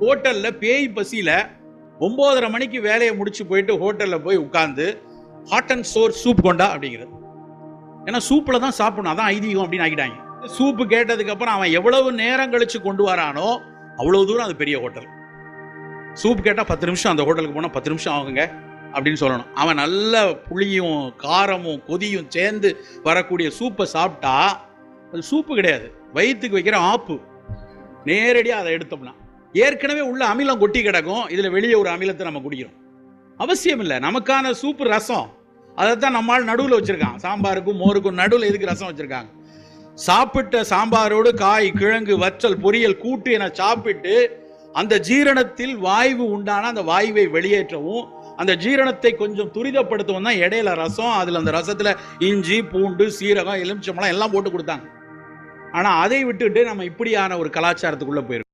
ஹோட்டல்ல பேய் பசியில 9:30 மணிக்கு வேலையை முடிச்சு போயிட்டு ஹோட்டல்ல போய் உட்கார்ந்து ஹாட் அண்ட் சோர் சூப் கொண்டா அப்படிங்கிறது. ஏன்னா சூப்ல தான் சாப்பிடணும், அதான் ஐதீகம் அப்படின்னு ஆகிட்டாங்க. சூப்பு கேட்டதுக்கு அப்புறம் அவன் எவ்வளவு நேரம் கழிச்சு கொண்டு வரானோ அவ்வளவு தூரம் அது பெரிய ஹோட்டல். சூப் கேட்டா 10 நிமிஷம், அந்த ஹோட்டலுக்கு போனா 10 நிமிஷம் ஆகுங்க அப்படின்னு சொல்லணும். அவன் நல்ல புளியும் காரமும் கொதியும் சேர்ந்து வரக்கூடிய சூப்பை சாப்பிட்டா அது சூப்பு கிடையாது, வயிற்றுக்கு வைக்கிற ஆப்பு. நேரடியாக அதை எடுத்தோம்னா ஏற்கனவே உள்ள அமிலம் கொட்டி கிடக்கும், இதுல வெளியே ஒரு அமிலத்தை நம்ம குடிக்கிறோம். அவசியம் இல்லை. நமக்கான சூப்பு ரசம், அதைத்தான் நம்மால் நடுவில் வச்சிருக்கான். சாம்பாருக்கும் மோருக்கும் நடுவில் எதுக்கு ரசம் வச்சிருக்காங்க? சாப்பிட்ட சாம்பாரோடு காய், கிழங்கு, வற்றல், பொரியல், கூட்டு என சாப்பிட்டு அந்த ஜீரணத்தில் வாய்வு உண்டான அந்த வாயுவை வெளியேற்றவும் அந்த ஜீரணத்தை கொஞ்சம் துரிதப்படுத்தவும் தான் இடையில ரசம். அதுல அந்த ரசத்துல இஞ்சி, பூண்டு, சீரகம், எலுமிச்சம்பழம் எல்லாம் போட்டு கொடுத்தாங்க. ஆனா அதை விட்டுட்டு நம்ம இப்படியான ஒரு கலாச்சாரத்துக்குள்ள போயிருக்கோம்.